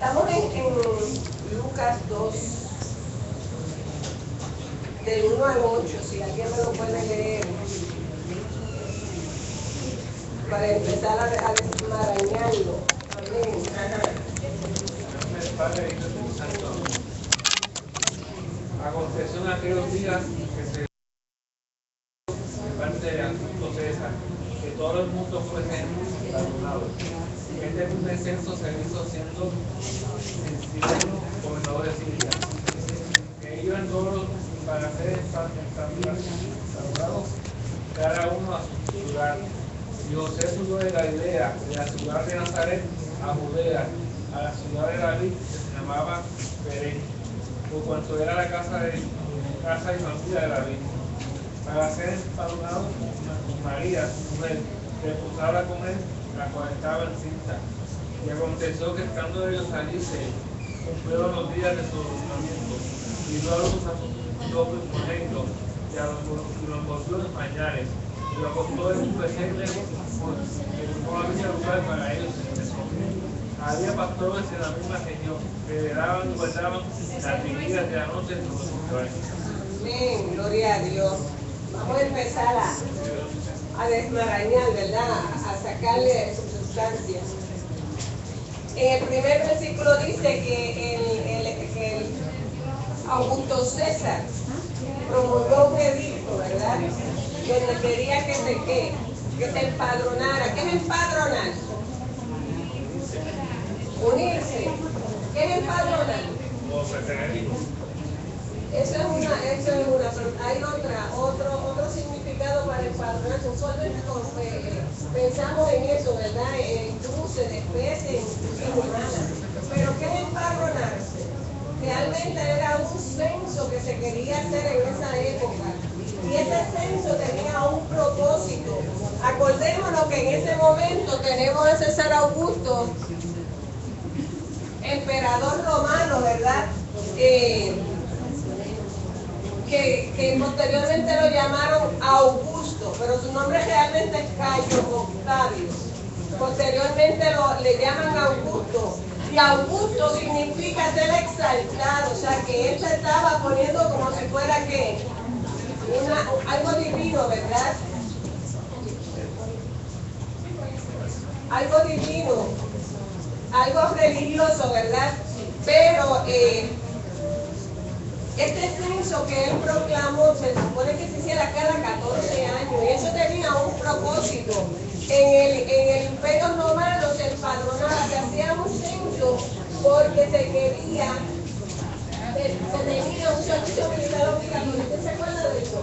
Estamos en Lucas 2, del 1 al 8, si alguien me lo puede leer, para empezar a desmarañarlo. Amén. Aconteció en aquellos días que se parte de Augusto César, que todo el mundo fue vacunado. Este primer censo se hizo siendo en Ciro, gobernador de Siria. Que iban todos para ser saludados, cada uno a su ciudad. Y José subió de Galilea, de la ciudad de Nazaret a Judea, a la ciudad de David, que se llamaba Belén, por cuanto era la casa y familia de David, para ser empadronado con María, su mujer, desposada con él, la cual estaba encinta. Y aconteció que estando ellos allí se cumplieron los días de su alumbramiento, y dio a luz a su propio primogénito, y lo envolvió en pañales, y lo acostó en un pesebre, porque no había lugar para ellos en el mesón. Había pastores en la misma región que velaban y guardaban las vigilias de la noche sobre sus caballos. Amén, gloria a Dios. Vamos a empezar a desmarañar, ¿verdad? A sacarle sustancias. En el primer versículo dice que el Augusto César promulgó un edicto, ¿verdad? Donde quería que se empadronara. ¿Qué es empadronar? Unirse. ¿Qué es empadronar? Eso es una, pero hay otro significado para empadronarse. Usualmente pensamos en eso, ¿verdad? En cruce de especies inhumanas. Pero ¿qué es empadronarse? Realmente era un censo que se quería hacer en esa época. Y ese censo tenía un propósito. Acordémonos que en ese momento tenemos a César Augusto, emperador romano, ¿verdad? Que posteriormente lo llamaron Augusto, pero su nombre realmente es Cayo Octavio. Posteriormente le llaman Augusto. Y Augusto significa ser exaltado, o sea que él se estaba poniendo como si fuera algo divino, ¿verdad? Algo divino, algo religioso, ¿verdad? Pero este censo que él proclamó se supone que se hiciera cada 14 años y eso tenía un propósito. En el Imperio Romano se empadronaba, se hacía un censo porque se tenía un servicio militar obligatorio. ¿Usted se acuerda de eso?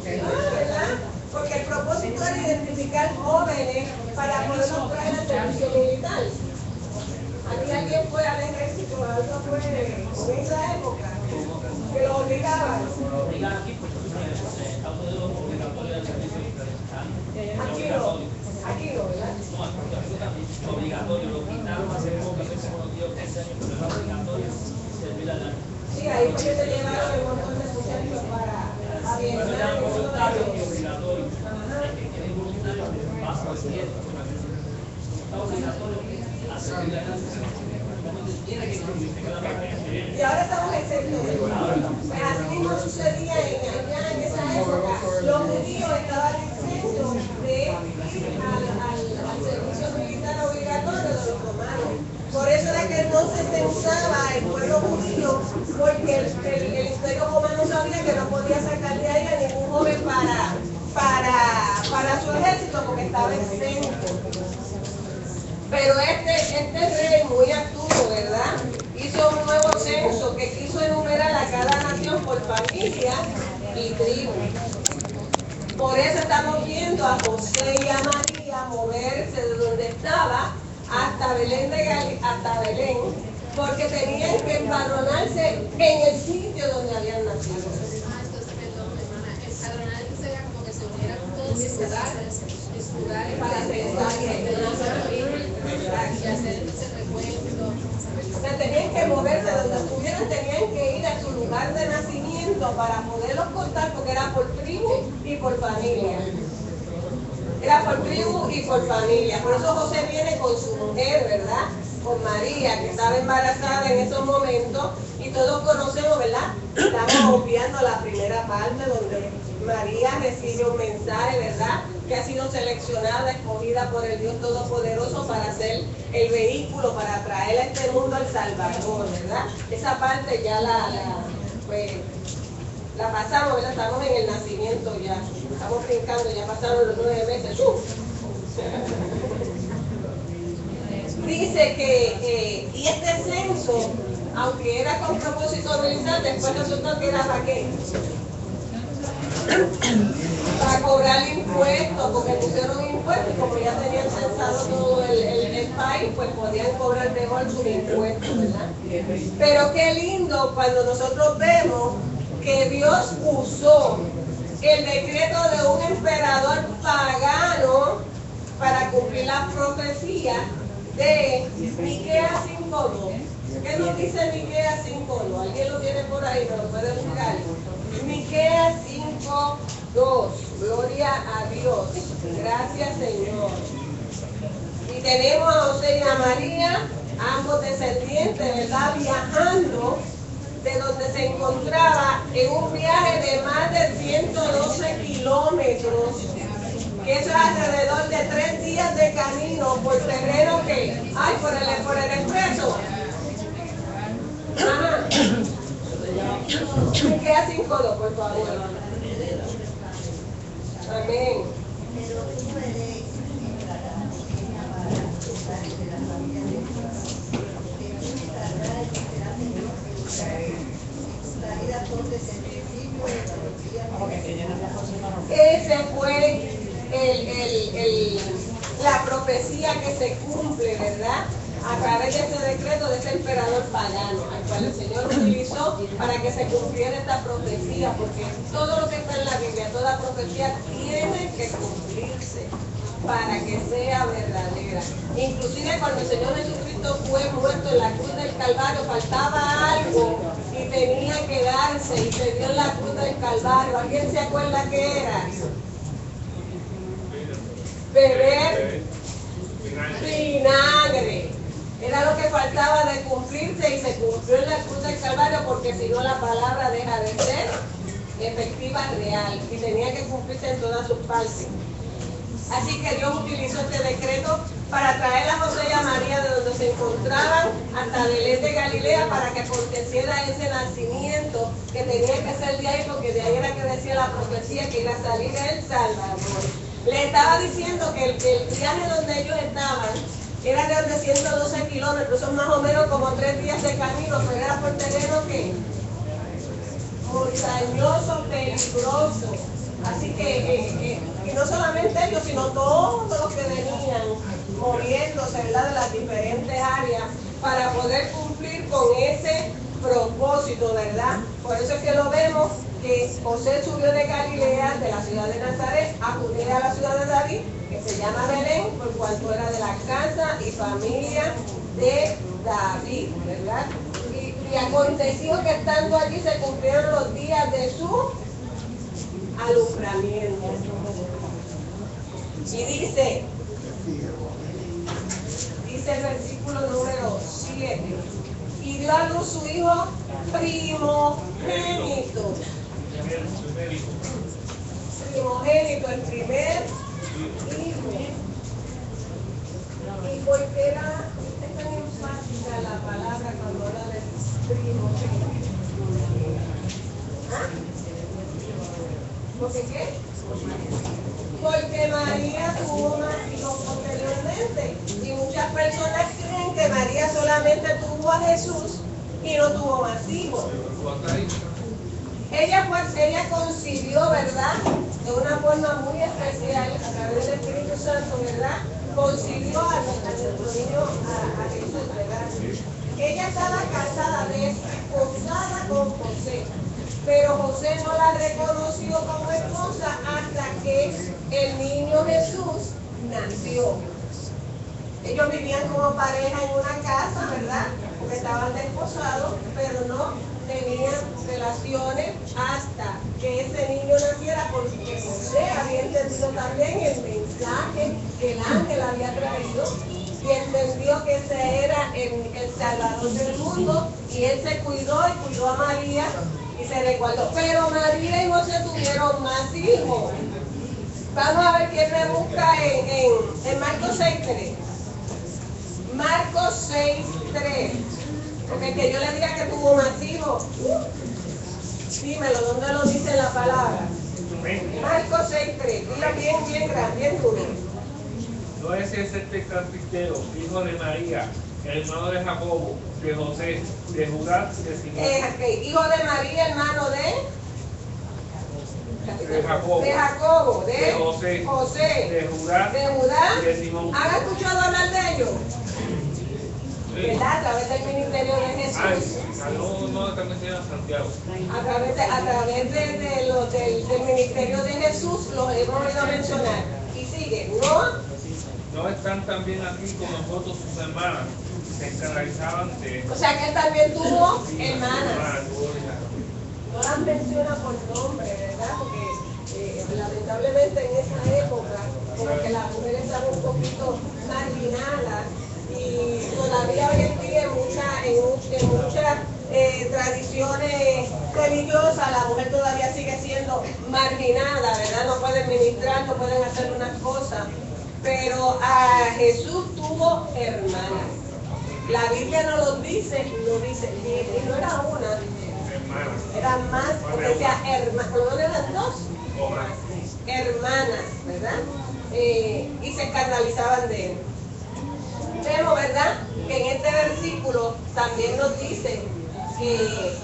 ¿Verdad? Porque el propósito era identificar jóvenes para poderlos traer al servicio militar. Aquí alguien fue al ejército, algo fue en esa época, que lo obligaban. Aquí no, ¿verdad? Obligatorio, lo quitaron hace poco, hace como 10 o 15 años, pero era obligatorio servir al año. Sí, ahí fue que se llevaron el montón de muchachos para Pero ya avientar. voluntario y obligatorio. El que quiere voluntario pasa al cielo. Está obligatorio a servir al año. Y ahora estamos exentos. Así mismo sucedía allá en esa época. Los judíos estaban exentos de ir al servicio militar obligatorio de los romanos. Por eso era que no se censaba el pueblo judío, porque el Imperio Romano sabía que no podía sacar de ahí a ningún joven para su ejército porque estaba exento. Pero este rey muy astuto, ¿verdad? Hizo un nuevo censo que quiso enumerar a cada nación por familia y tribu. Por eso estamos viendo a José y a María moverse de donde estaba hasta Belén, hasta Belén, porque tenían que empadronarse en el sitio donde habían nacido. Entonces, perdón, hermana, empadronarse sería como que se unieran todos sus lugares Para y hacer ese recuento. O sea, tenían que moverse donde estuvieran, tenían que ir a su lugar de nacimiento para poderlos contar, porque era por tribu y por familia. Era por tribu y por familia. Por eso José viene con su mujer, ¿verdad? María, que estaba embarazada en esos momentos, y todos conocemos, ¿verdad? Estamos obviando la primera parte donde María recibe un mensaje, ¿verdad? Que ha sido seleccionada, escogida por el Dios Todopoderoso para ser el vehículo para traer a este mundo al Salvador, ¿verdad? Esa parte ya la pasamos, ¿verdad? Estamos en el nacimiento ya, estamos brincando, ya pasaron los 9 meses. Dice que, y este censo, aunque era con propósito militar, después resultó que era para qué. Para cobrar impuestos, porque pusieron impuestos, y como ya tenían censado todo el país, pues podían cobrar mejor sus impuestos, ¿verdad? Pero qué lindo cuando nosotros vemos que Dios usó el decreto de un emperador pagano para cumplir la profecía de Miqueas 5:2. ¿Qué nos dice Miqueas 5:2? ¿Alguien lo tiene por ahí? ¿Me lo puede buscar? Miqueas 5:2. Gloria a Dios. Gracias, Señor. Y tenemos a José y a María, ambos descendientes, ¿verdad? Viajando de donde se encontraba en un viaje de más de 112 kilómetros, que eso es alrededor de 3 días de camino por terreno que hay por el expreso. Ajá. Me queda 5:2, por favor. Amén. Ese fue la profecía que se cumple, ¿verdad? A través de ese decreto de ese emperador pagano, al cual el Señor utilizó para que se cumpliera esta profecía, porque todo lo que está en la Biblia, toda profecía tiene que cumplirse para que sea verdadera. Inclusive cuando el Señor Jesucristo fue muerto en la cruz del Calvario, faltaba algo y tenía que darse, y se dio en la cruz del Calvario. ¿Alguien se acuerda qué era? Beber vinagre. Era lo que faltaba de cumplirse, y se cumplió en la cruz del Calvario, porque si no la palabra deja de ser efectiva, real, y tenía que cumplirse en todas sus partes. Así que Dios utilizó este decreto para traer a José y a María de donde se encontraban hasta Belén de Galilea, para que aconteciera ese nacimiento que tenía que ser de ahí, porque de ahí era que decía la profecía que iba a salir el Salvador. Le estaba diciendo que el viaje donde ellos estaban era de 112 kilómetros, son más o menos como 3 días de camino, pero era por terreno que montañoso, peligroso. Así que, y no solamente ellos, sino todos los que venían moviéndose, ¿verdad?, de las diferentes áreas para poder cumplir con ese propósito, ¿verdad? Por eso es que lo vemos, que José subió de Galilea, de la ciudad de Nazaret, a Judea, a la ciudad de David, que se llama Belén, por cuanto era de la casa y familia de David, ¿verdad? Y aconteció que estando allí se cumplieron los días de su alumbramiento. Y dice el versículo número 7, y dio a luz su hijo primogénito, el primer hijo. Y porque es tan enfática la palabra cuando habla de primogénito. ¿Ah? ¿Porque qué? Porque María tuvo más hijos posteriormente, y muchas personas creen que María solamente tuvo a Jesús y no tuvo más hijos. Ella concibió, ¿verdad?, de una forma muy especial, a través del Espíritu Santo, ¿verdad?, concibió a nuestro niño, a Jesús, ¿verdad? Ella estaba casada, desposada con José, pero José no la reconoció como esposa hasta que el niño Jesús nació. Ellos vivían como pareja en una casa, ¿verdad?, porque estaban desposados, pero no tenían relaciones hasta que ese niño naciera, porque José había entendido también el mensaje que el ángel había traído, y entendió que ese era el el Salvador del mundo, y él se cuidó y cuidó a María y se resguardó. Pero María y José tuvieron más hijos. Vamos a ver quién me busca en Marcos 6:3. Marcos 6:3. Porque que yo le diga que tuvo más hijos. Dímelo, ¿dónde lo dice la palabra? Marcos 6:3. Dilo bien grande, bien duro. No es este carpintero, hijo de María, hermano de Jacobo, de José, de Judá y de Simón. Hijo de María, hermano de Jacobo, de José, de Judá y de Simón. ¿Han escuchado hablar de ellos? ¿Verdad? A través del ministerio de Jesús. No, también se llama Santiago. A través del ministerio de Jesús los hemos oído mencionar. Y sigue, No están también aquí con nosotros sus hermanas, se escandalizaban de él. O sea que él también tuvo hermanas. No las menciona por nombre, ¿verdad? Porque lamentablemente en esa época, como que las mujeres estaban un poquito marginadas, y todavía hoy en día en muchas tradiciones religiosas la mujer todavía sigue siendo marginada, ¿verdad? No pueden ministrar, no pueden hacer unas cosas. Pero a Jesús tuvo hermanas. La Biblia no lo dice, y no era una, eran más, porque decía hermanas, no eran dos, hermanas, ¿verdad? Y se escandalizaban de él. Vemos, ¿verdad?, que en este versículo también nos dice que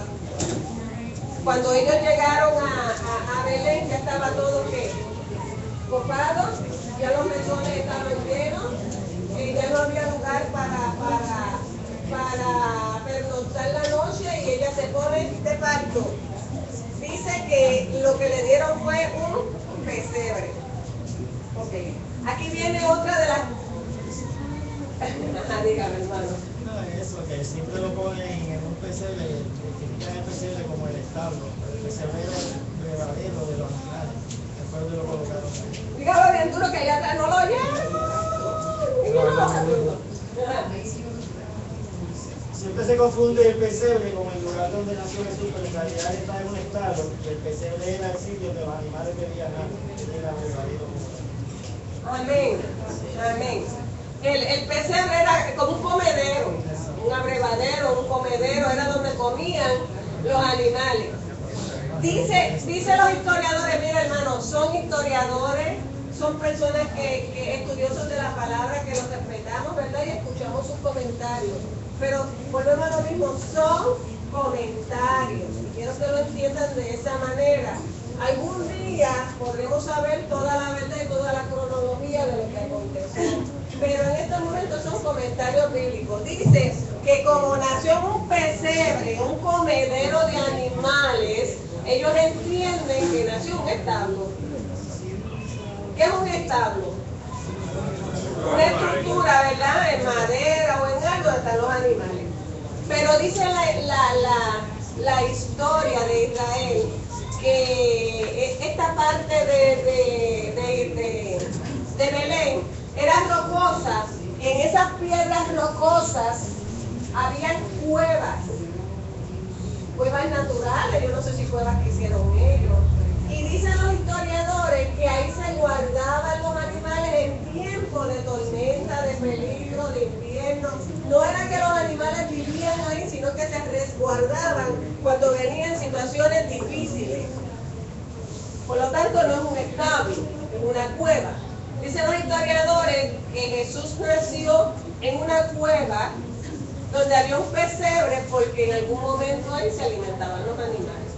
cuando ellos llegaron a Belén ya estaba todo copado, ya los mesones estaban llenos, ya no había lugar para pernoctar la noche, y ella se pone de parto. Dice que lo que le dieron fue un pesebre. Okay. Aquí viene otra de las... Dígame, hermano. No, eso, que siempre lo ponen en un pesebre, definitivamente el pesebre como el establo, el pesebre verdadero de los animales, después de lo colocaron ahí. Dígalo bien duro que allá atrás no lo oyeron. Siempre se confunde el pesebre con el lugar donde nació Jesús, pero en realidad está en un establo, y el pesebre era el sitio donde los animales debían era verdadero. Amén, amén. El pesebre era como un comedero, un abrevadero, un comedero, era donde comían los animales. Dice los historiadores, mira hermano, son historiadores, son personas que estudiosos de la palabra, que los respetamos, ¿verdad? Y escuchamos sus comentarios. Pero volvemos a lo mismo, son comentarios. Y quiero que lo entiendan de esa manera. Algún día podremos saber toda la verdad y toda la cronología de lo que aconteció. Pero en estos momentos son comentarios bíblicos. Dice que como nació en un pesebre, un comedero de animales, ellos entienden que nació un establo. ¿Qué es un establo? Una estructura, ¿verdad? En madera o en algo donde están los animales. Pero dice la historia de Israel que esta parte de Belén eran rocosas, y en esas piedras rocosas habían cuevas naturales, yo no sé si cuevas que hicieron ellos. Y dicen los historiadores que ahí se guardaban los animales en tiempo de tormenta, de peligro, de invierno. No era que los animales vivían ahí, sino que se resguardaban cuando venían situaciones difíciles. Por lo tanto, no es un establo, es una cueva. Dicen los historiadores que Jesús nació en una cueva donde había un pesebre, porque en algún momento ahí se alimentaban los animales.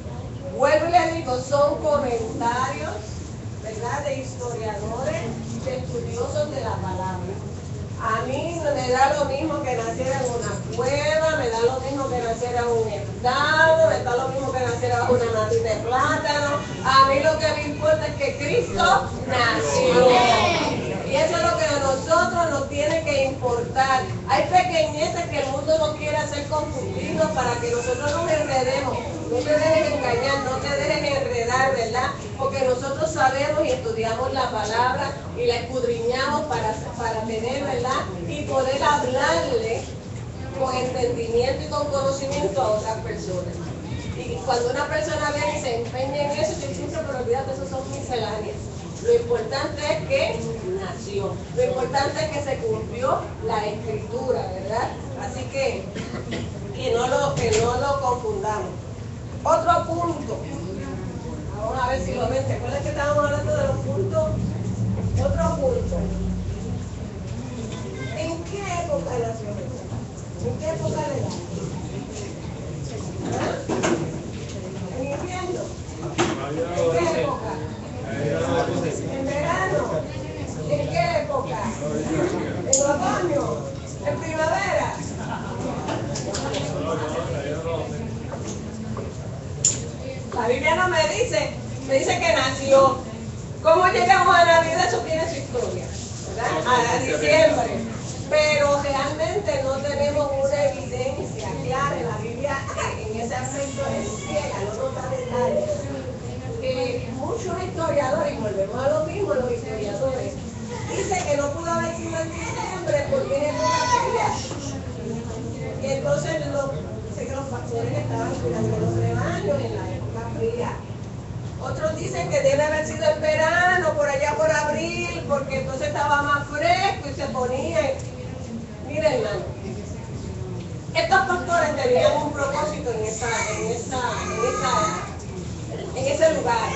Vuelvo y les digo, son comentarios, ¿verdad?, de historiadores, de estudiosos de la palabra. A mí me da lo mismo que naciera en una cueva, me da lo mismo que naciera en un estado, me da lo mismo que naciera bajo una matriz de plátano. A mí lo que me importa es que Cristo nació. Y eso es lo que a nosotros nos tiene que importar. Hay pequeñeces que el mundo no quiere hacer confundidos para que nosotros nos enredemos. No te dejes engañar, no te dejes enredar, ¿verdad? Porque nosotros sabemos y estudiamos la palabra y la escudriñamos para tener, ¿verdad?, y poder hablarle entendimiento y con conocimiento a otras personas. Y cuando una persona viene y se empeña en eso, yo siempre, pero olvídate, eso son misceláneas. Lo importante es que nació, lo importante es que se cumplió la escritura, ¿verdad? Así que no lo confundamos. Otro punto, vamos a ver si lo ven. ¿Te acuerdas que estábamos hablando de los puntos? Otro punto. ¿En qué época nació Jesús? ¿En qué época de edad? ¿Ah? ¿En invierno? ¿En qué época? ¿En verano? ¿En qué época? ¿En otoño? ¿En primavera? La Biblia no me dice que nació. ¿Cómo llegamos a Navidad? Eso tiene su historia, ¿verdad? A diciembre. Pero realmente no tenemos una evidencia clara en la Biblia en ese aspecto es ciega, no nos da detalles. Muchos historiadores, y volvemos a lo mismo, los historiadores, dicen que no pudo haber sido en diciembre porque es época fría. Y entonces sé que los pastores estaban cuidando los rebaños en la época fría. Otros dicen que debe haber sido en verano, por allá por abril, porque entonces estaba más fresco y se ponía. Miren, hermano, estos pastores tenían un propósito en ese lugar.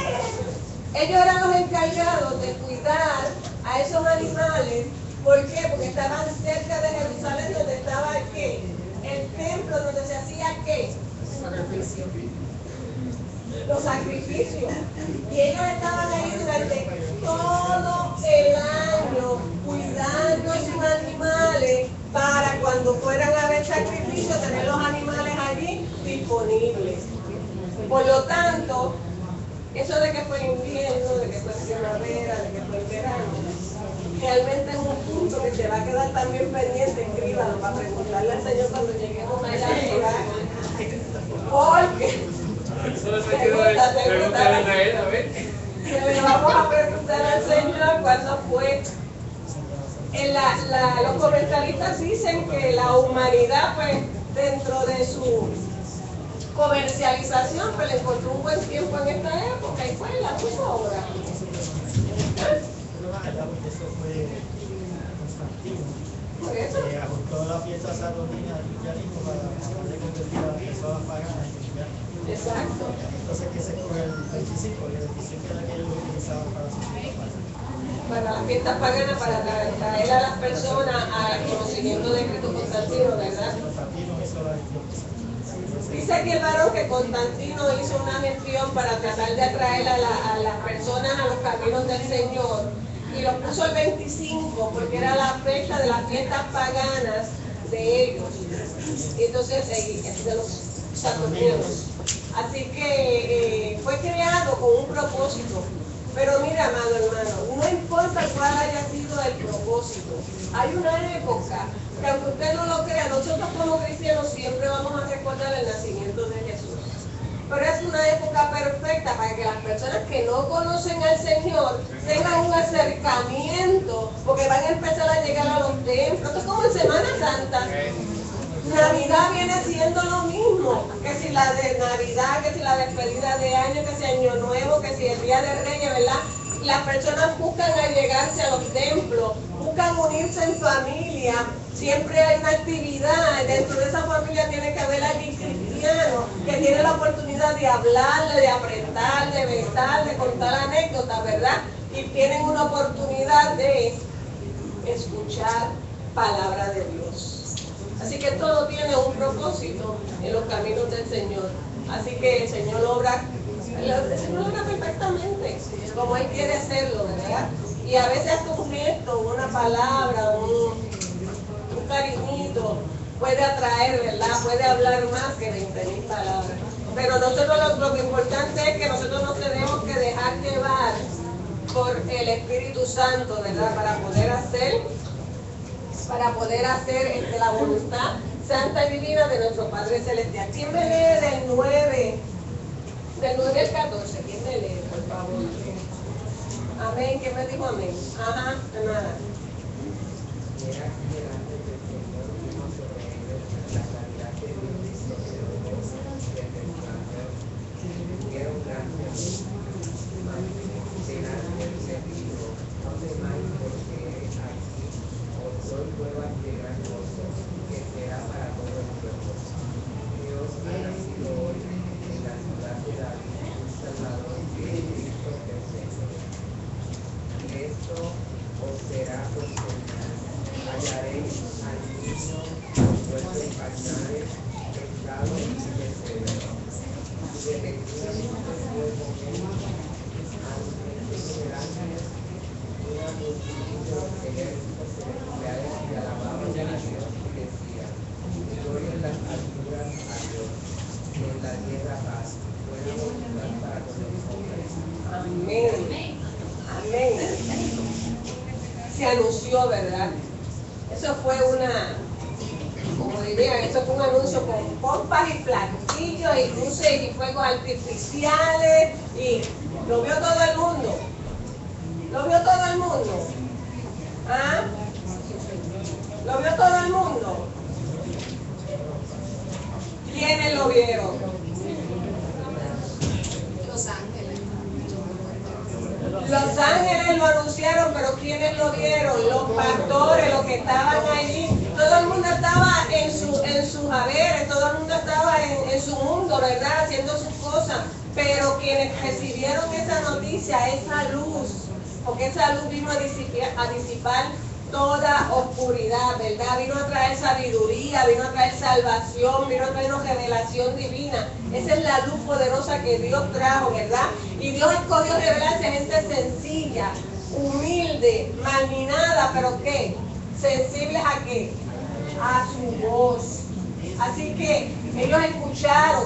Ellos eran los encargados de cuidar a esos animales. ¿Por qué? Porque estaban cerca de Jerusalén, donde estaba ¿qué? El templo donde se hacía ¿qué? Los sacrificios. Y ellos estaban ahí durante todo el año cuidando sus animales para cuando fueran a ver sacrificio tener los animales allí disponibles. Por lo tanto, eso de que fue invierno, de que fue primavera, de que fue verano, realmente es un punto que se va a quedar también pendiente, escríbalo para preguntarle al Señor cuando lleguemos allá. Porque le vamos a preguntar al Señor cuándo fue. Los comentaristas dicen que la humanidad, pues, dentro de su comercialización, pues le encontró un buen tiempo en esta época y pues la puso ahora. Eso fue Constantino. Por eso. Ajustó la fiesta saturnina del cristianismo para darle convertir a las personas paganas en cristianos. Exacto. Entonces, ¿qué se escoge el 25? El 25 era que ellos lo utilizaban para sus fiestas. Para las fiestas paganas, para traer a las personas al conocimiento de Cristo. Constantino, ¿verdad? Constantino hizo la Dice aquí el varón que Constantino hizo una gestión para tratar de atraer a las personas a los caminos del Señor y lo puso el 25 porque era la fecha de las fiestas paganas de ellos. Y entonces, de los saturninos. Así que fue creado con un propósito. Pero mira, amado hermano, no importa cuál haya sido el propósito, hay una época que aunque usted no lo crea, nosotros como cristianos siempre vamos a recordar el nacimiento de Jesús. Pero es una época perfecta para que las personas que no conocen al Señor tengan un acercamiento, porque van a empezar a llegar a los templos. Esto es como en Semana Santa. Navidad viene siendo lo mismo, que si la de Navidad, que si la despedida de año, que si Año Nuevo, que si el Día de Reyes, ¿verdad? Las personas buscan allegarse a los templos, buscan unirse en familia, siempre hay una actividad, dentro de esa familia tiene que haber alguien cristiano que tiene la oportunidad de hablarle, de apretar, de besar, de contar anécdotas, ¿verdad? Y tienen una oportunidad de escuchar palabra de Dios. Así que todo tiene un propósito en los caminos del Señor. Así que el Señor obra perfectamente, como Él quiere hacerlo, ¿verdad? Y a veces hasta un gesto, una palabra, un cariñito puede atraer, ¿verdad? Puede hablar más que 20,000 palabras. Pero nosotros lo importante es que nosotros no tenemos que dejar llevar por el Espíritu Santo, ¿verdad? Para poder hacer la voluntad santa y divina de nuestro Padre Celestial. ¿Quién me lee del 9 al 14? ¿Quién me lee, por favor? Amén. ¿Quién me dijo amén? Ajá, nada. pecado y de severo. Y efectivamente fue con él una multitud de los ejércitos celestiales que alababan a Dios y decían: gloria en las alturas a Dios, y en la tierra paz, buena voluntad para con los hombres. Amén. Amén. Se anunció, ¿verdad? Eso fue como dirían, eso fue un anuncio con pompas y platillos y luces y fuegos artificiales, y lo vio todo el mundo. Lo vio todo el mundo. ¿Ah? Lo vio todo el mundo. ¿Quiénes lo vieron? Los ángeles. Los ángeles lo anunciaron, pero ¿quiénes lo vieron? Los pastores, los que estaban allí. Todo el mundo estaba en sus haberes, todo el mundo estaba en su mundo, ¿verdad? Haciendo sus cosas. Pero quienes recibieron esa noticia, esa luz, porque esa luz vino a disipar toda oscuridad, ¿verdad? Vino a traer sabiduría, vino a traer salvación, vino a traernos revelación divina. Esa es la luz poderosa que Dios trajo, ¿verdad? Y Dios escogió revelarse a gente sencilla, humilde, marginada, pero ¿qué? Sensibles a ¿qué? A su voz. Así que ellos escucharon,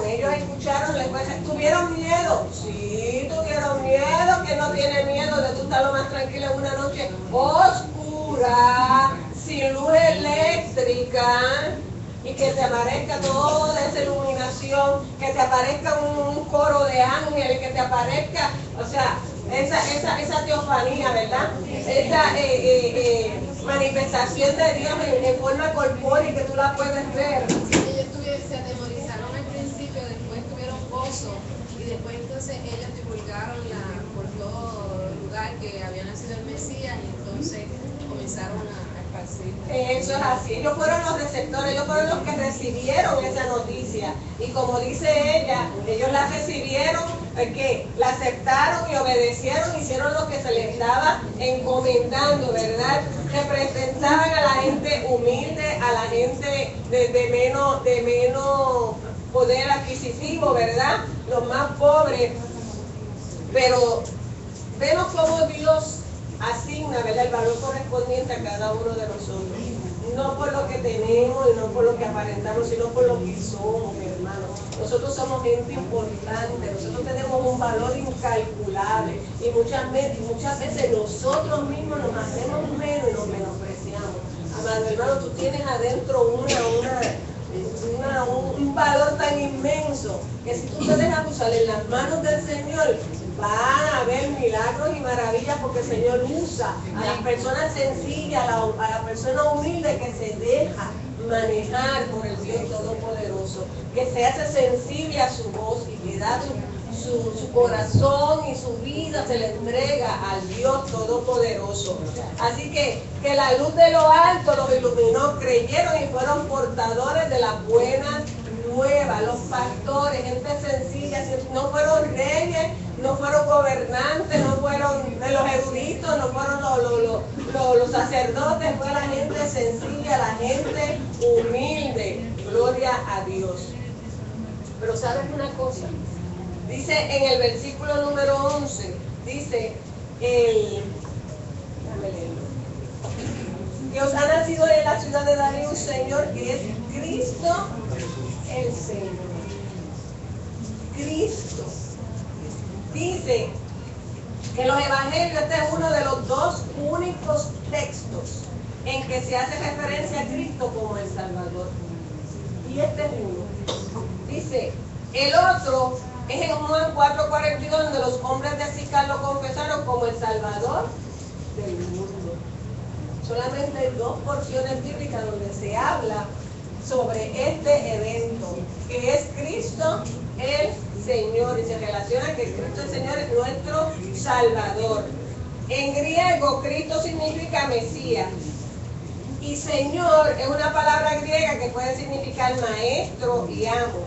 ¿tuvieron miedo? Sí, tuvieron miedo. Que no tiene miedo de tú estar lo más tranquilo en una noche oscura, sin luz eléctrica, y que te aparezca toda esa iluminación, que te aparezca un coro de ángeles, que te aparezca, o sea, esa teofanía, ¿verdad? Esa manifestación de Dios en forma corpórea, que tú la puedes ver. Ellos se atemorizaron al principio, después tuvieron gozo, y después entonces ellos divulgaron por todo el lugar que había nacido el Mesías, y entonces comenzaron a esparcir. Eso es así. Ellos fueron los receptores, ellos fueron los que recibieron esa noticia. Y como dice ella, ellos la recibieron, que la aceptaron y obedecieron, hicieron lo que se les estaba encomendando, ¿verdad? Representaban a la gente humilde, a la gente de menos poder adquisitivo, ¿verdad? Los más pobres. Pero vemos cómo Dios asigna, ¿verdad?, el valor correspondiente a cada uno de nosotros. No por lo que tenemos y no por lo que aparentamos, sino por lo que somos, mi hermano. Nosotros somos gente importante, nosotros tenemos un valor incalculable, y muchas veces nosotros mismos nos hacemos menos y nos menospreciamos. Amado hermano, tú tienes adentro un valor tan inmenso que si tú te dejas usar en las manos del Señor, van a haber milagros y maravillas, porque el Señor usa a las personas sencillas, a la persona humilde que se deja manejar por el Dios Todopoderoso, que se hace sensible a su voz y que da su corazón y su vida se le entrega al Dios Todopoderoso. Así que la luz de lo alto los iluminó, creyeron y fueron portadores de las buenas nuevas. Los pastores, gente sencilla, no fueron reyes, no fueron gobernantes, no fueron de los eruditos, no fueron los sacerdotes, fue la gente sencilla, la gente humilde. Gloria a Dios. Pero ¿sabes una cosa? Dice en el versículo número 11, dice déjame leerlo, que os ha nacido en la ciudad de David un Señor, que es Cristo el Señor. Cristo. Dice que los evangelios, este es uno de los dos únicos textos en que se hace referencia a Cristo como el Salvador. Y este es uno. Dice, el otro es en Juan 4:42, donde los hombres de Sicar lo confesaron como el Salvador del mundo. Solamente hay dos porciones bíblicas donde se habla sobre este evento, que es Cristo el Señor, y se relaciona que Cristo el Señor es nuestro Salvador. En griego, Cristo significa Mesías, y Señor es una palabra griega que puede significar maestro y amo,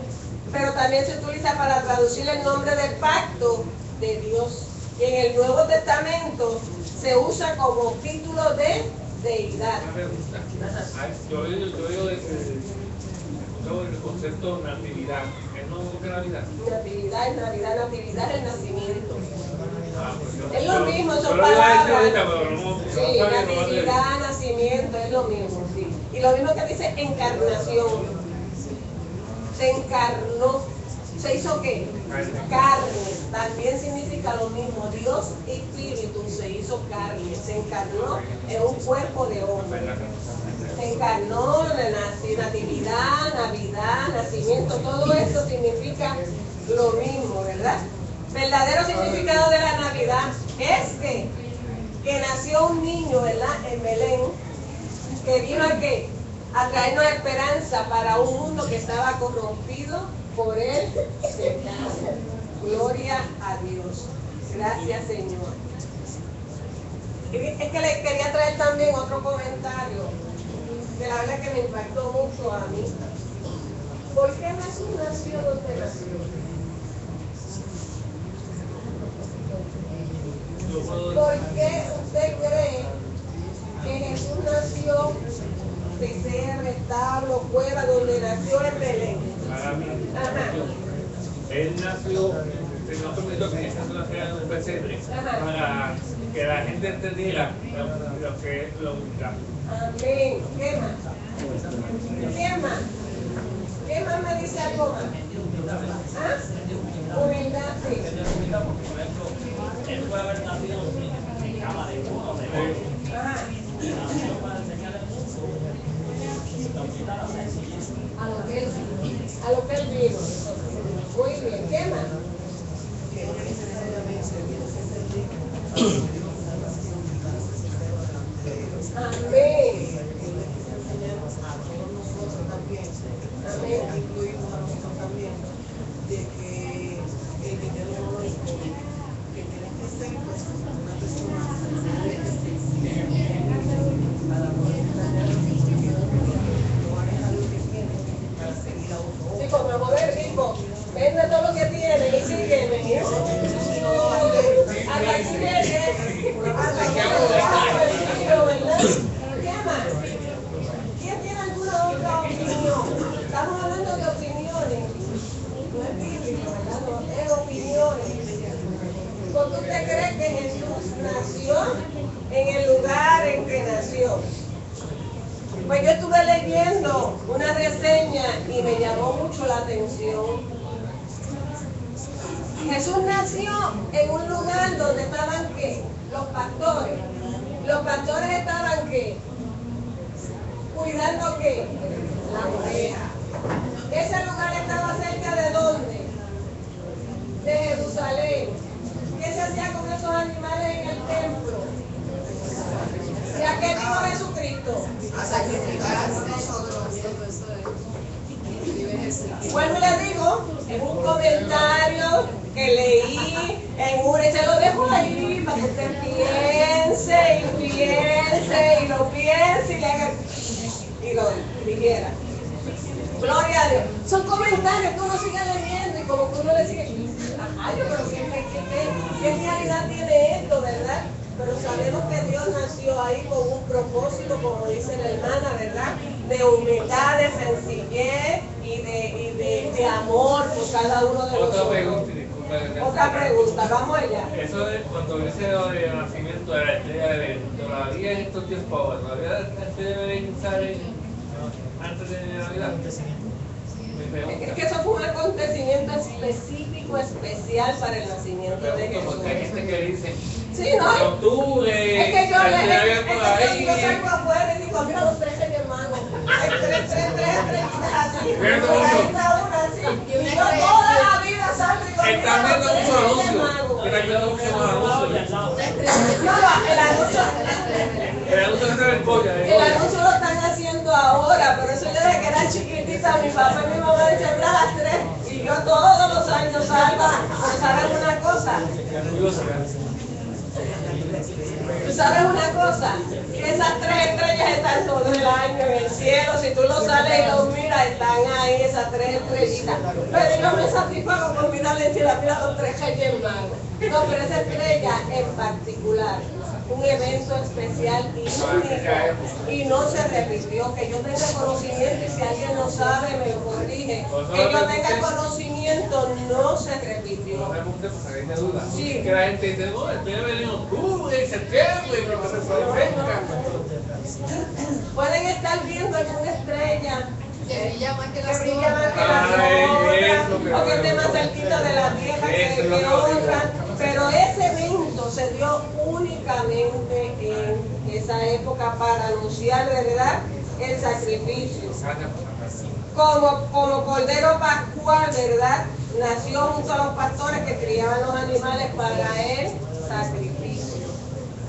pero también se utiliza para traducir el nombre del pacto de Dios. Y en el Nuevo Testamento se usa como título de deidad. Una pregunta. Yo he oído de que concepto natividad. ¿Es no que Navidad? Natividad es Navidad, Natividad es el nacimiento. Pues Es lo mismo, son yo lo iba a decir palabras. ahorita, pero no Sí, sabía no va a ser. natividad, nacimiento, es lo mismo, sí. Y lo mismo que dice encarnación. Se encarnó. ¿Se hizo qué? Carne. También significa lo mismo. Dios Espíritu se hizo carne. Se encarnó en un cuerpo de hombre. Se encarnó, natividad, Navidad, nacimiento. Todo esto significa lo mismo, ¿verdad? Verdadero significado de la Navidad es que nació un niño, ¿verdad? En Belén, que vino a qué? A traernos esperanza para un mundo que estaba corrompido por el pecado. Gloria a Dios. Gracias, Señor. Es que le quería traer también otro comentario, que la verdad que me impactó mucho a mí. ¿Por qué Jesús nació donde nació? ¿Por qué usted cree que Jesús nació PCR, establo, cueva, donde nació en Belén? Ajá. Él nació, no permitió que Jesús naciera en un pesebre para que la gente entendiera lo que es la humildad. Amén. ¿Qué más? ¿Qué más? ¿Qué más me dice algo más? ¿Ah? Humildad, sí. Él puede haber nacido en cama de uno, de otro. Ajá. Nació para enseñar el mundo. La humildad, la sencillez. A lo que él vino. Muy bien. ¿Qué más? Amén. Amén. Incluimos a nosotros también, de que el dinero no es todo, que tienes que ser pues una persona a la cual no hagas algo que tienes para seguir a otro. Sí, como a mover rico. Vende todo lo que tiene y sígueme. Hasta aquí llegue. Hasta que haga el tiro, ¿verdad? ¿Qué más? ¿Quién tiene alguna otra opinión? Estamos hablando de opiniones. No es bíblico, ¿verdad? No, es opiniones. Porque usted cree que Jesús nació en el lugar en que nació. Pues yo estuve leyendo una reseña y me llamó mucho la atención. Jesús nació en un lugar donde estaban ¿qué? Los pastores. Los pastores estaban ¿qué? Cuidando ¿qué? La oveja. Ese lugar estaba cerca de ¿dónde? De Jerusalén. ¿Qué se hacía con esos animales en el templo? ¿Y a qué vino Jesucristo? A sacrificar por nosotros. Vuelvo y le digo, en un comentario que leí en un, y se lo dejo ahí para que usted piense y lo piense y le haga y lo dijera. Gloria a Dios. Son comentarios que uno sigue leyendo y como que uno le sigue, ay, pero ¿qué realidad tiene esto, verdad? Pero sabemos que Dios nació ahí con un propósito, como dice la hermana, ¿verdad? De humildad, de sencillez y de amor por cada uno de Otra nosotros. pregunta, disculpa. Otra pregunta, vamos allá. Eso de cuando dice lo del nacimiento de la estrella de Belén, todavía en estos tiempos ahora, todavía la estrella de Belén sale antes de Navidad. Es que eso fue un acontecimiento específico, especial para el nacimiento de Jesús. Porque hay gente que dice, Sí, ¿no? en octubre, Es que yo la estrella por yo ahí. salgo afuera y digo, mira los tres hermanos. Hay tres estrellitas así. Mira todo Por ahí eso. está una así. Y yo toda la vida salgo y digo, Están mira viendo los tres muchos anuncios. hermanos. Están viendo muchos anuncios. No, el anuncio El anuncio que está en el pollo. El anuncio lo están haciendo ahora, pero eso yo desde que era chiquitita, mi papá y mi mamá decían, mira las tres, y yo todos los años salgo. Pero ¿saben una cosa? ¿Tú sabes una cosa? Que esas tres estrellas están todo el año en el cielo. Si tú los sales y los miras, están ahí esas tres estrellitas. Pero yo me satisfago por mirarle y decir, mira los tres reyes magos. No, pero esa estrella en particular un evento especial y único y no se repitió. Que yo tenga conocimiento, y si alguien no sabe me lo corrige, que yo tenga conocimiento, no se repitió. No me pregunté por salir de duda. Sí. Que la gente dice, no, el primer venía en octubre, en septiembre, pero que se fue en fecha. Pueden estar viendo alguna estrella Que brilla más que que las brilla más que otras. las otras, o que esté más cerquita de la tierra que otras, pero ese evento se dio únicamente en esa época para anunciar, ¿verdad?, el sacrificio. Como Cordero Pascual, ¿verdad?, nació junto a los pastores que criaban los animales para el sacrificio.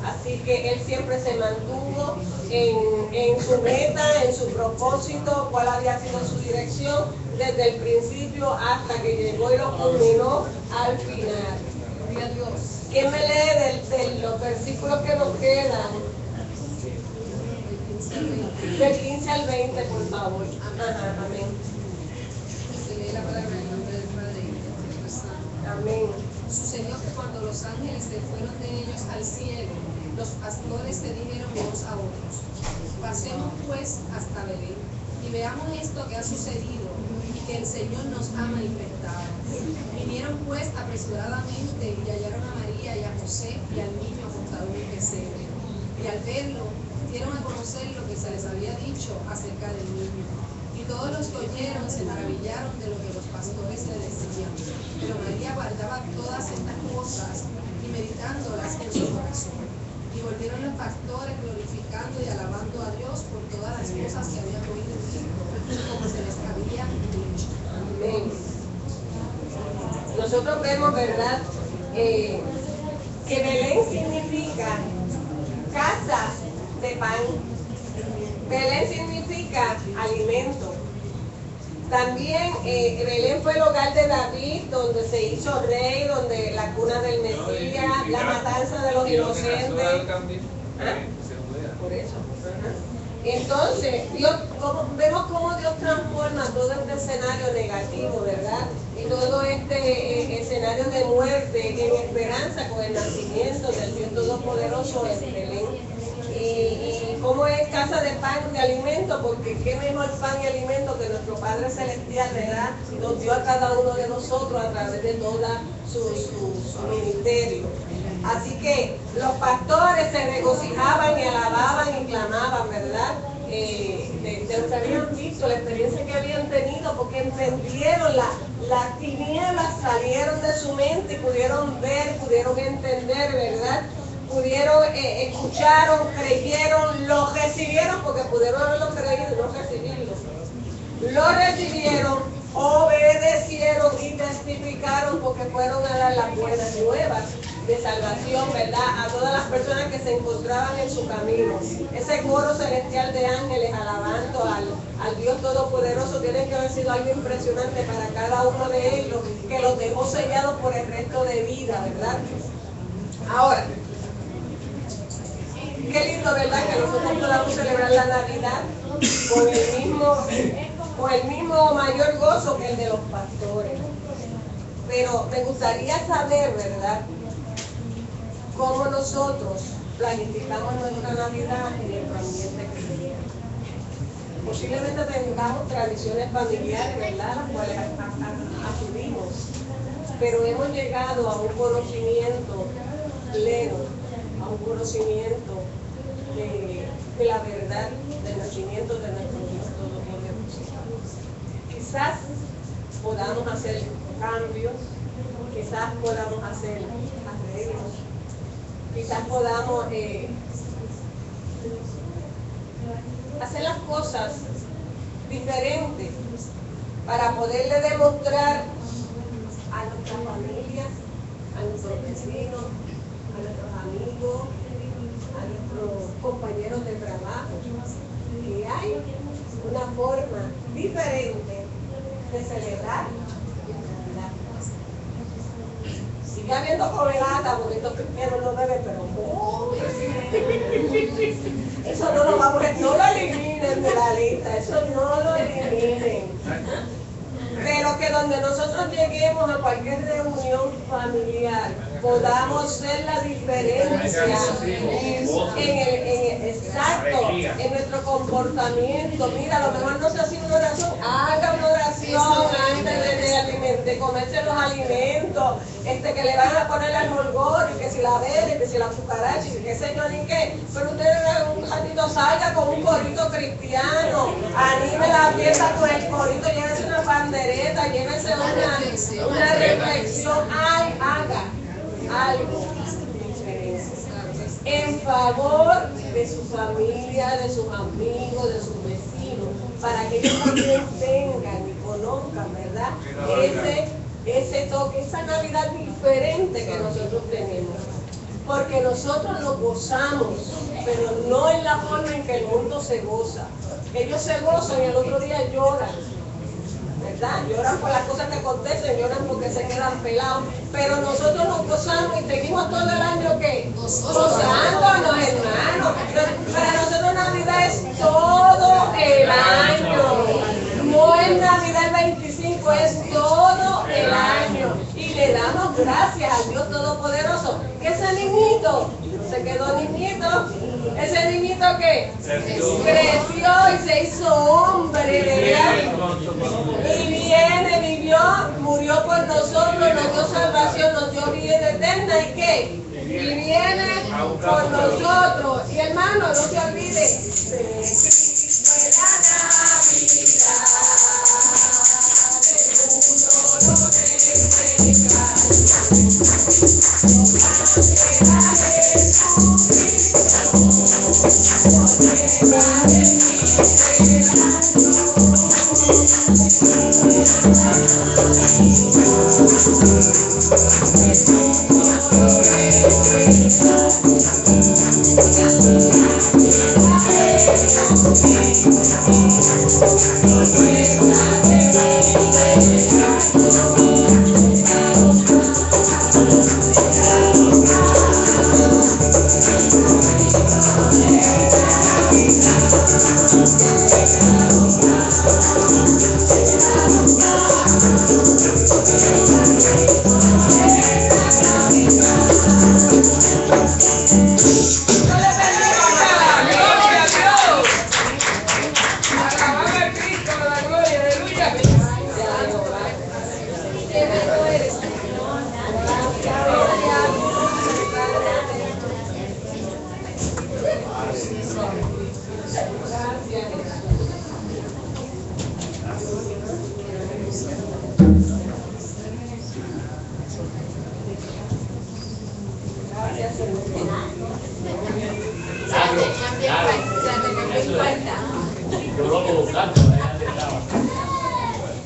Así que él siempre se mantuvo en su meta, en su propósito, cuál había sido su dirección desde el principio hasta que llegó y lo culminó al final. Gloria a Dios. ¿Quién me lee de los versículos que nos quedan? Del 15 al 20, por favor. Ajá, amén. Se lee la palabra en el nombre del Padre y del Espíritu Santo. Amén. Sucedió que cuando los ángeles se fueron de ellos al cielo, los pastores se dijeron unos a otros: pasemos pues hasta Belén y veamos esto que ha sucedido y que el Señor nos ha manifestado. Vinieron pues apresuradamente y hallaron a María y a José y al niño acostado en un pesebre. Y al verlo, dieron a conocer lo que se les había dicho acerca del niño. Y todos los que oyeron se maravillaron de lo que los pastores le decían. Pero María guardaba todas estas cosas y meditándolas en su corazón. Y volvieron los pastores glorificando y alabando a Dios por todas las cosas que habían oído en Cristo, como se les había dicho. Amén. Nosotros vemos, ¿verdad?, que Belén significa casa de pan. Belén significa alimento. También Belén fue el hogar de David, donde se hizo rey, donde la cuna del Mesías, la matanza de los inocentes. Por eso. Ajá. Entonces, vemos cómo Dios transforma todo este escenario negativo, ¿verdad? Y todo este escenario de muerte en esperanza con el nacimiento del Dios Todopoderoso en Belén. Y cómo es casa de pan, de alimento, porque qué mejor pan y alimento que nuestro Padre Celestial, ¿verdad?, nos dio a cada uno de nosotros a través de todo su ministerio. Así que los pastores se regocijaban y alababan y clamaban, ¿verdad?, de lo que habían visto, la experiencia que habían tenido, porque entendieron las tinieblas, salieron de su mente y pudieron ver, pudieron entender, ¿verdad?, pudieron, escucharon, creyeron, lo recibieron, porque pudieron haberlo creído y no recibirlo. Lo recibieron, obedecieron y testificaron, porque fueron a dar las buenas nuevas de salvación, ¿verdad?, a todas las personas que se encontraban en su camino. Ese coro celestial de ángeles alabando al Dios Todopoderoso tiene que haber sido algo impresionante para cada uno de ellos, que los dejó sellados por el resto de vida, ¿verdad? Ahora, qué lindo, ¿verdad?, que nosotros podamos celebrar la Navidad con el mismo mayor gozo que el de los pastores. Pero me gustaría saber, ¿verdad?, cómo nosotros planificamos nuestra Navidad en nuestro ambiente cristiano. Posiblemente tengamos tradiciones familiares, ¿verdad?, las cuales acudimos, pero hemos llegado a un conocimiento pleno, a un conocimiento de la verdad del nacimiento de nuestro Dios Todopoderoso. Quizás podamos hacer cambios, quizás podamos hacer arreglos, quizás podamos hacer las cosas diferentes para poderle demostrar a nuestras familias, a nuestros vecinos, a nuestros amigos, a nuestros compañeros de trabajo, que hay una forma diferente de celebrar la Navidad. Sigue habiendo comelata, porque estos cristianos no beben, pero eso no lo vamos a, no lo eliminen de la lista, eso no lo eliminen. Pero que donde donde nosotros lleguemos a cualquier reunión familiar, podamos ser la diferencia exacto, en nuestro comportamiento. Mira, a lo mejor no se hace una oración, haga una oración antes de comerse los alimentos, que le van a poner al molgor, y que si la verde, que si la cucaracha, y qué sé yo ni qué. Pero usted un ratito salga con un corito cristiano, anime la fiesta con el corito, llévese una pandereta, llévese una reflexión, haga algo en favor de su familia, de sus amigos, de sus vecinos, para que ellos también tengan y conozcan, ¿verdad? Ese toque, esa Navidad diferente que nosotros tenemos. Porque nosotros nos gozamos, pero no en la forma en que el mundo se goza. Ellos se gozan y el otro día lloran, ¿verdad? Lloran por las cosas que acontecen, lloran porque se quedan pelados. Pero nosotros nos gozamos y seguimos todo el año, ¿qué? Gozándonos, hermanos. Para nosotros Navidad es todo el año. No es Navidad el 25, es todo el año. Y le damos gracias al Dios Todopoderoso. Que ese niñito se quedó niñito. Ese niñito que creció y se hizo hombre, ¿verdad? Y vivió, murió por nosotros, nos dio salvación, nos dio vida eterna. ¿Y qué? Y viene por nosotros. Y hermano, no se olvide de Cristo en la Navidad.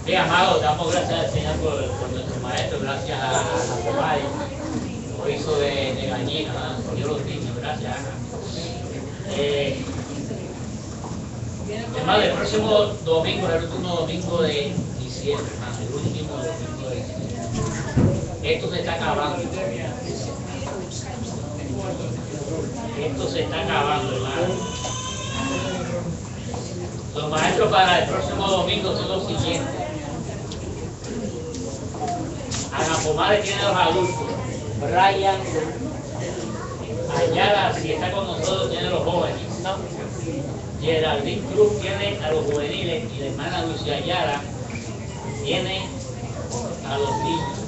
Sí, amado, damos gracias al Señor por nuestro maestro, gracias a nuestro padre, por eso de gallina, ¿no? Dios los niños, gracias, Ana. Hermano, el próximo domingo, el último domingo de diciembre, hermano, el último domingo de diciembre. Esto se está acabando. Esto se está acabando, hermano. Los maestros para el próximo domingo son los siguientes. Ana Pomare tiene los adultos. Brian Ayala, si está con nosotros, tiene los jóvenes. Geraldine Cruz tiene a los juveniles y la hermana Lucia Ayala tiene a los niños.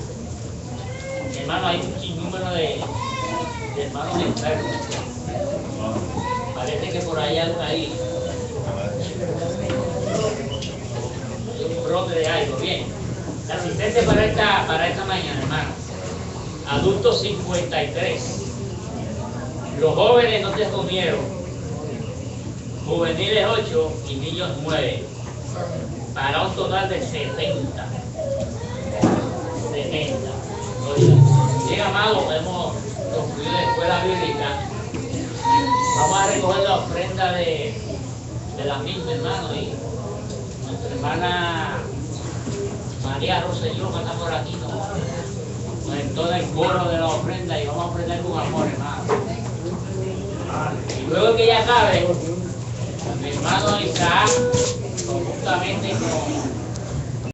Hermano, hay un sinnúmero de hermanos enfermos. Parece que por allá hay un brote de algo. Bien, la asistencia para esta mañana, hermano. Adultos 53. Los jóvenes no se comieron. Juveniles 8 y niños 9. Para un total de 70. Bien, amados, hemos concluido la escuela bíblica. Vamos a recoger la ofrenda de la misma, hermano, y nuestra hermana María Rosselló, que está por aquí, nos entona el coro de la ofrenda y vamos a ofrendar con amor, hermano. Y luego que ya acabe, mi hermano Isaac, conjuntamente con